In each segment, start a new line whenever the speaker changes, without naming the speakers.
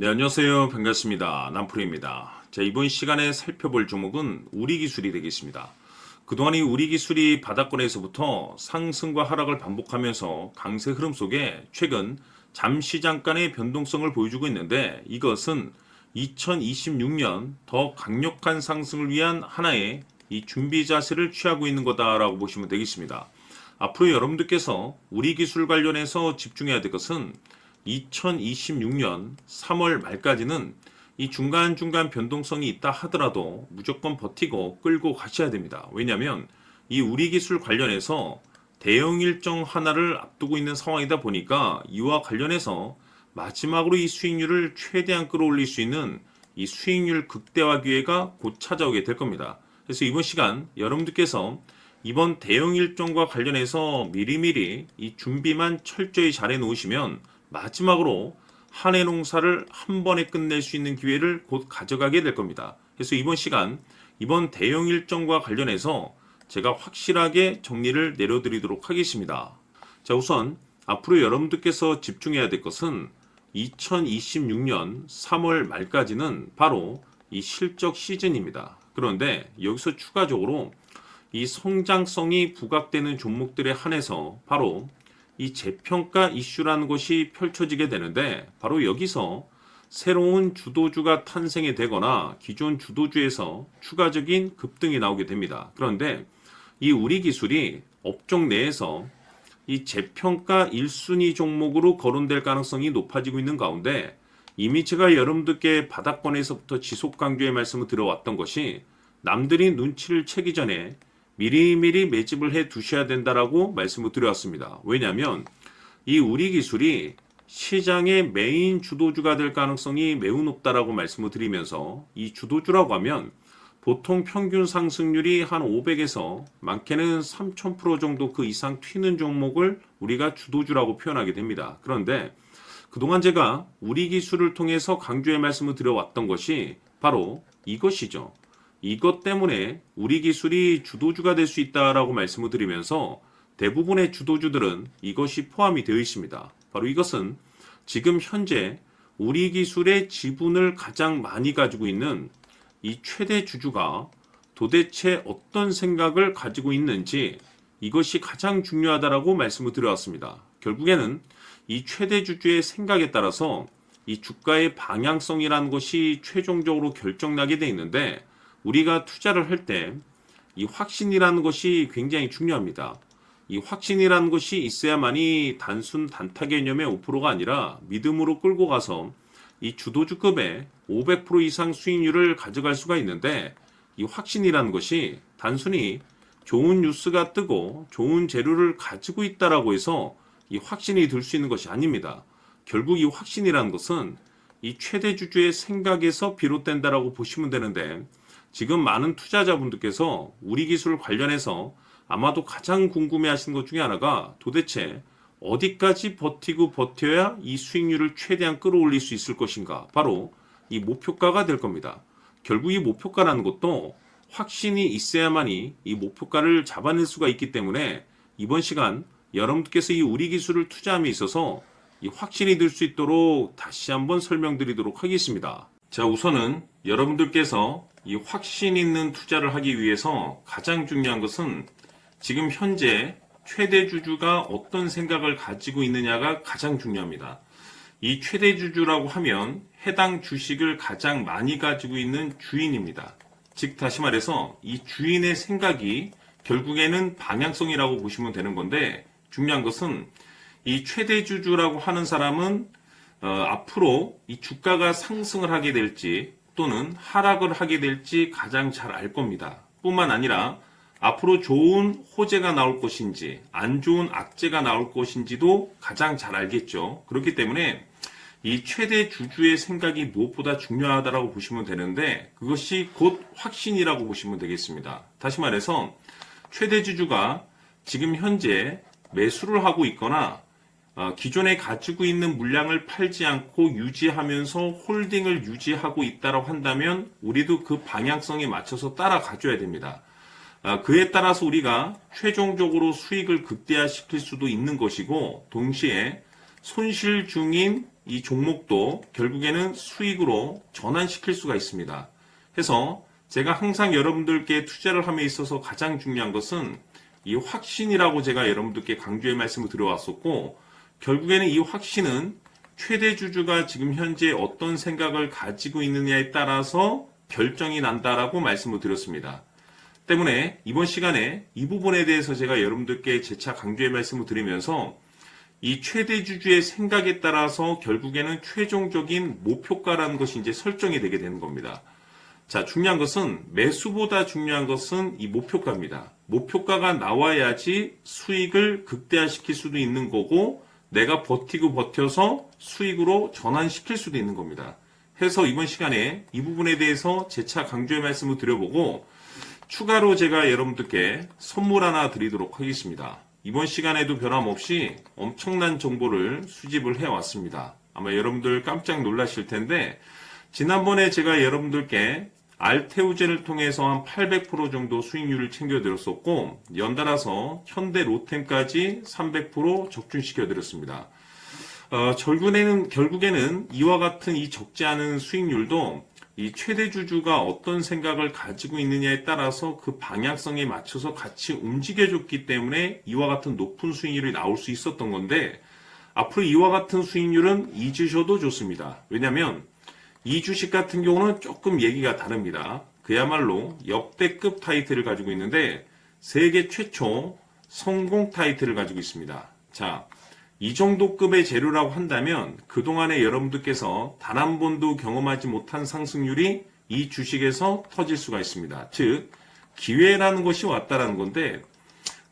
네, 안녕하세요. 반갑습니다. 남프로입니다. 자, 이번 시간에 살펴볼 종목은 우리기술이 되겠습니다. 그동안 이 우리기술이 바닥권에서부터 상승과 하락을 반복하면서 강세 흐름 속에 최근 잠시 잠깐의 변동성을 보여주고 있는데, 이것은 2026년 더 강력한 상승을 위한 하나의 이 준비 자세를 취하고 있는 거다라고 보시면 되겠습니다. 앞으로 여러분들께서 우리기술 관련해서 집중해야 될 것은 2026년 3월 말까지는 이 중간중간 변동성이 있다 하더라도 무조건 버티고 끌고 가셔야 됩니다. 왜냐하면 이 우리기술 관련해서 대형 일정 하나를 앞두고 있는 상황이다 보니까 이와 관련해서 마지막으로 이 수익률을 최대한 끌어올릴 수 있는 이 수익률 극대화 기회가 곧 찾아오게 될 겁니다. 그래서 이번 시간 여러분들께서 이번 대형 일정과 관련해서 미리미리 이 준비만 철저히 잘 해놓으시면 마지막으로 한 해 농사를 한 번에 끝낼 수 있는 기회를 곧 가져가게 될 겁니다. 그래서 이번 시간, 이번 대형 일정과 관련해서 제가 확실하게 정리를 내려드리도록 하겠습니다. 자, 우선 앞으로 여러분들께서 집중해야 될 것은 2026년 3월 말까지는 바로 이 실적 시즌입니다. 그런데 여기서 추가적으로 이 성장성이 부각되는 종목들에 한해서 바로 이 재평가 이슈라는 것이 펼쳐지게 되는데, 바로 여기서 새로운 주도주가 탄생이 되거나 기존 주도주에서 추가적인 급등이 나오게 됩니다. 그런데 이 우리기술이 업종 내에서 이 재평가 1순위 종목으로 거론될 가능성이 높아지고 있는 가운데, 이미 제가 여러분들께 바닥권에서부터 지속 강조의 말씀을 드려왔던 것이 남들이 눈치를 채기 전에 미리미리 매집을 해 두셔야 된다라고 말씀을 드려왔습니다. 왜냐하면 이 우리기술이 시장의 메인 주도주가 될 가능성이 매우 높다라고 말씀을 드리면서, 이 주도주라고 하면 보통 평균 상승률이 한 500에서 많게는 3000% 정도 그 이상 튀는 종목을 우리가 주도주라고 표현하게 됩니다. 그런데 그동안 제가 우리기술을 통해서 강조의 말씀을 드려왔던 것이 바로 이것이죠. 이것 때문에 우리기술이 주도주가 될 수 있다라고 말씀을 드리면서 대부분의 주도주들은 이것이 포함이 되어 있습니다. 바로 이것은 지금 현재 우리기술의 지분을 가장 많이 가지고 있는 이 최대 주주가 도대체 어떤 생각을 가지고 있는지, 이것이 가장 중요하다라고 말씀을 드려왔습니다. 결국에는 이 최대 주주의 생각에 따라서 이 주가의 방향성이라는 것이 최종적으로 결정나게 돼 있는데, 우리가 투자를 할 때 이 확신이라는 것이 굉장히 중요합니다. 이 확신이라는 것이 있어야만이 단순 단타 개념의 5%가 아니라 믿음으로 끌고 가서 이 주도주급의 500% 이상 수익률을 가져갈 수가 있는데, 이 확신이라는 것이 단순히 좋은 뉴스가 뜨고 좋은 재료를 가지고 있다라고 해서 이 확신이 들 수 있는 것이 아닙니다. 결국 이 확신이라는 것은 이 최대 주주의 생각에서 비롯된다라고 보시면 되는데, 지금 많은 투자자분들께서 우리기술 관련해서 아마도 가장 궁금해하시는 것 중에 하나가 도대체 어디까지 버티고 버텨야 이 수익률을 최대한 끌어올릴 수 있을 것인가, 바로 이 목표가가 될 겁니다. 결국 이 목표가라는 것도 확신이 있어야만이 이 목표가를 잡아낼 수가 있기 때문에 이번 시간 여러분들께서 이 우리기술을 투자함에 있어서 이 확신이 들 수 있도록 다시 한번 설명드리도록 하겠습니다. 자, 우선은 여러분들께서 이 확신 있는 투자를 하기 위해서 가장 중요한 것은 지금 현재 최대 주주가 어떤 생각을 가지고 있느냐가 가장 중요합니다. 이 최대 주주라고 하면 해당 주식을 가장 많이 가지고 있는 주인입니다. 즉 다시 말해서 이 주인의 생각이 결국에는 방향성이라고 보시면 되는 건데, 중요한 것은 이 최대 주주라고 하는 사람은 앞으로 이 주가가 상승을 하게 될지 또는 하락을 하게 될지 가장 잘 알 겁니다. 뿐만 아니라 앞으로 좋은 호재가 나올 것인지 안 좋은 악재가 나올 것인지도 가장 잘 알겠죠. 그렇기 때문에 이 최대 주주의 생각이 무엇보다 중요하다고 보시면 되는데, 그것이 곧 확신이라고 보시면 되겠습니다. 다시 말해서 최대 주주가 지금 현재 매수를 하고 있거나 기존에 가지고 있는 물량을 팔지 않고 유지하면서 홀딩을 유지하고 있다고 한다면 우리도 그 방향성에 맞춰서 따라가줘야 됩니다. 그에 따라서 우리가 최종적으로 수익을 극대화시킬 수도 있는 것이고, 동시에 손실 중인 이 종목도 결국에는 수익으로 전환시킬 수가 있습니다. 해서 제가 항상 여러분들께 투자를 함에 있어서 가장 중요한 것은 이 확신이라고 제가 여러분들께 강조의 말씀을 드려왔었고, 결국에는 이 확신은 최대 주주가 지금 현재 어떤 생각을 가지고 있느냐에 따라서 결정이 난다라고 말씀을 드렸습니다. 때문에 이번 시간에 이 부분에 대해서 제가 여러분들께 재차 강조의 말씀을 드리면서 이 최대 주주의 생각에 따라서 결국에는 최종적인 목표가라는 것이 이제 설정이 되게 되는 겁니다. 자, 중요한 것은 매수보다 중요한 것은 이 목표가입니다. 목표가가 나와야지 수익을 극대화시킬 수도 있는 거고 내가 버티고 버텨서 수익으로 전환시킬 수도 있는 겁니다. 해서 이번 시간에 이 부분에 대해서 재차 강조의 말씀을 드려보고 추가로 제가 여러분들께 선물 하나 드리도록 하겠습니다. 이번 시간에도 변함없이 엄청난 정보를 수집을 해왔습니다. 아마 여러분들 깜짝 놀라실 텐데 지난번에 제가 여러분들께 알테오젠을 통해서 한 800% 정도 수익률을 챙겨드렸었고 연달아서 현대 로템까지 300% 적중시켜드렸습니다. 결국에는 이와 같은 이 적지 않은 수익률도 이 최대 주주가 어떤 생각을 가지고 있느냐에 따라서 그 방향성에 맞춰서 같이 움직여줬기 때문에 이와 같은 높은 수익률이 나올 수 있었던 건데 앞으로 이와 같은 수익률은 잊으셔도 좋습니다. 왜냐하면 이 주식 같은 경우는 조금 얘기가 다릅니다. 그야말로 역대급 타이틀을 가지고 있는데 세계 최초 성공 타이틀을 가지고 있습니다. 자, 이 정도 급의 재료라고 한다면 그동안에 여러분들께서 단 한 번도 경험하지 못한 상승률이 이 주식에서 터질 수가 있습니다. 즉, 기회라는 것이 왔다라는 건데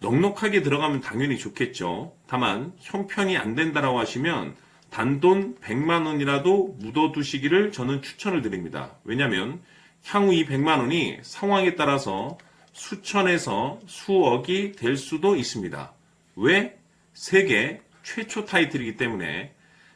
넉넉하게 들어가면 당연히 좋겠죠. 다만 형편이 안 된다라고 하시면 단돈 100만 원이라도 묻어두시기를 저는 추천을 드립니다. 왜냐하면 향후 이 100만 원이 상황에 따라서 수천에서 수억이 될 수도 있습니다. 왜? 세계 최초 타이틀이기 때문에.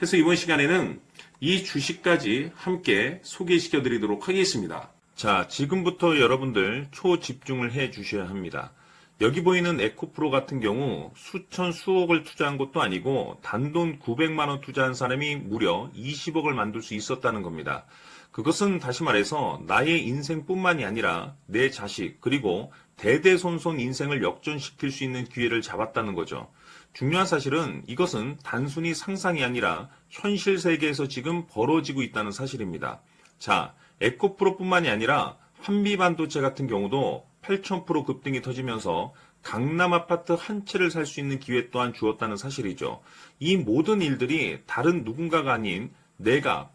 해서 이번 시간에는 이 주식까지 함께 소개시켜 드리도록 하겠습니다. 자, 지금부터 여러분들 초집중을 해 주셔야 합니다. 여기 보이는 에코프로 같은 경우 수천 수억을 투자한 것도 아니고 단돈 900만 원 투자한 사람이 무려 20억을 만들 수 있었다는 겁니다. 그것은 다시 말해서 나의 인생뿐만이 아니라 내 자식 그리고 대대손손 인생을 역전시킬 수 있는 기회를 잡았다는 거죠. 중요한 사실은 이것은 단순히 상상이 아니라 현실 세계에서 지금 벌어지고 있다는 사실입니다. 자, 에코프로뿐만이 아니라 한미반도체 같은 경우도 8,000% 급등이 터지면서 강남 아파트 한 채를 살 수 있는 기회 또한 주었다는 사실이죠. 이 모든 일들이 다른 누군가가 아닌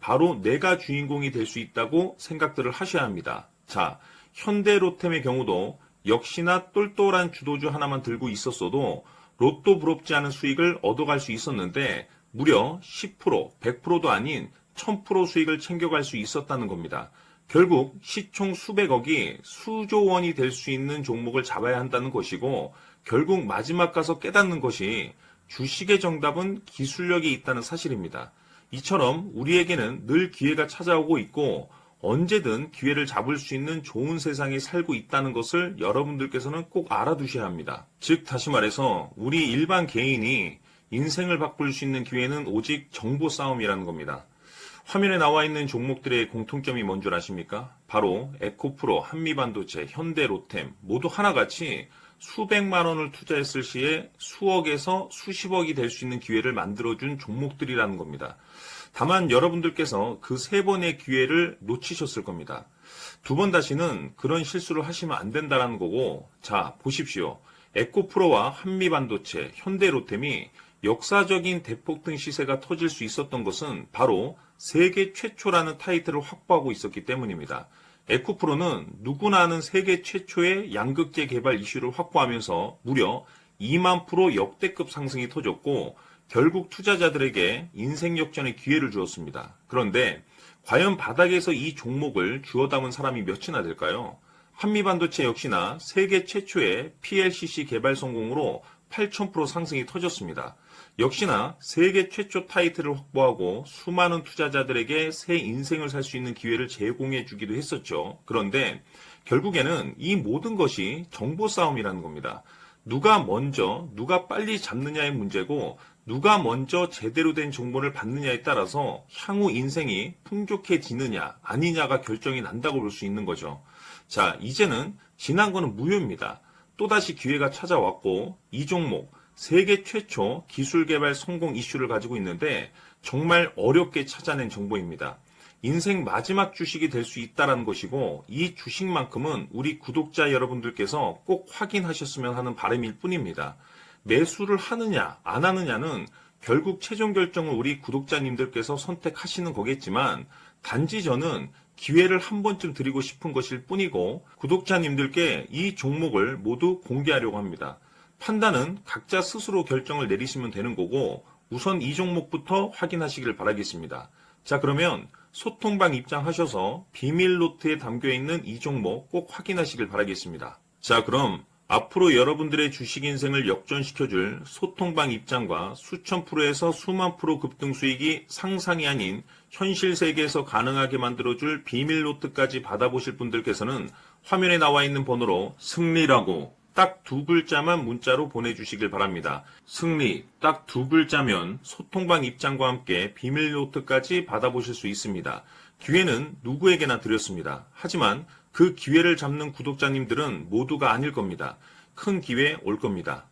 바로 내가 주인공이 될 수 있다고 생각들을 하셔야 합니다. 자, 현대로템의 경우도 역시나 똘똘한 주도주 하나만 들고 있었어도 로또 부럽지 않은 수익을 얻어갈 수 있었는데 무려 10%, 100%도 아닌 1000% 수익을 챙겨갈 수 있었다는 겁니다. 결국 시총 수백억이 수조 원이 될 수 있는 종목을 잡아야 한다는 것이고 결국 마지막 가서 깨닫는 것이 주식의 정답은 기술력이 있다는 사실입니다. 이처럼 우리에게는 늘 기회가 찾아오고 있고 언제든 기회를 잡을 수 있는 좋은 세상에 살고 있다는 것을 여러분들께서는 꼭 알아두셔야 합니다. 즉 다시 말해서 우리 일반 개인이 인생을 바꿀 수 있는 기회는 오직 정보 싸움이라는 겁니다. 화면에 나와 있는 종목들의 공통점이 뭔 줄 아십니까? 바로 에코프로, 한미반도체, 현대로템 모두 하나같이 수백만 원을 투자했을 시에 수억에서 수십억이 될 수 있는 기회를 만들어준 종목들이라는 겁니다. 다만 여러분들께서 그 세 번의 기회를 놓치셨을 겁니다. 두 번 다시는 그런 실수를 하시면 안 된다는 거고, 자, 보십시오. 에코프로와 한미반도체, 현대로템이 역사적인 대폭등 시세가 터질 수 있었던 것은 바로 세계 최초라는 타이틀을 확보하고 있었기 때문입니다. 에코프로는 누구나 아는 세계 최초의 양극재 개발 이슈를 확보하면서 무려 2만 프로 역대급 상승이 터졌고 결국 투자자들에게 인생 역전의 기회를 주었습니다. 그런데 과연 바닥에서 이 종목을 주워 담은 사람이 몇이나 될까요? 한미반도체 역시나 세계 최초의 PLCC 개발 성공으로 8,000% 상승이 터졌습니다. 역시나 세계 최초 타이틀을 확보하고 수많은 투자자들에게 새 인생을 살 수 있는 기회를 제공해 주기도 했었죠. 그런데 결국에는 이 모든 것이 정보 싸움이라는 겁니다. 누가 먼저, 누가 빨리 잡느냐의 문제고 누가 먼저 제대로 된 정보를 받느냐에 따라서 향후 인생이 풍족해지느냐 아니냐가 결정이 난다고 볼 수 있는 거죠. 자, 이제는 지난 거는 무효입니다. 또다시 기회가 찾아왔고 이 종목 세계 최초 기술 개발 성공 이슈를 가지고 있는데 정말 어렵게 찾아낸 정보입니다. 인생 마지막 주식이 될 수 있다는 것이고 이 주식만큼은 우리 구독자 여러분들께서 꼭 확인하셨으면 하는 바람일 뿐입니다. 매수를 하느냐 안 하느냐는 결국 최종 결정을 우리 구독자님들께서 선택하시는 거겠지만 단지 저는 기회를 한 번쯤 드리고 싶은 것일 뿐이고 구독자님들께 이 종목을 모두 공개하려고 합니다. 판단은 각자 스스로 결정을 내리시면 되는 거고 우선 이 종목부터 확인하시길 바라겠습니다. 자, 그러면 소통방 입장하셔서 비밀 노트에 담겨 있는 이 종목 꼭 확인하시길 바라겠습니다. 자, 그럼 앞으로 여러분들의 주식 인생을 역전시켜줄 소통방 입장과 수천 프로에서 수만 프로 급등 수익이 상상이 아닌 현실 세계에서 가능하게 만들어줄 비밀 노트까지 받아보실 분들께서는 화면에 나와 있는 번호로 승리라고 딱 두 글자만 문자로 보내주시길 바랍니다. 승리 딱 두 글자면 소통방 입장과 함께 비밀 노트까지 받아보실 수 있습니다. 기회는 누구에게나 드렸습니다. 하지만 그 기회를 잡는 구독자님들은 모두가 아닐 겁니다. 큰 기회 올 겁니다.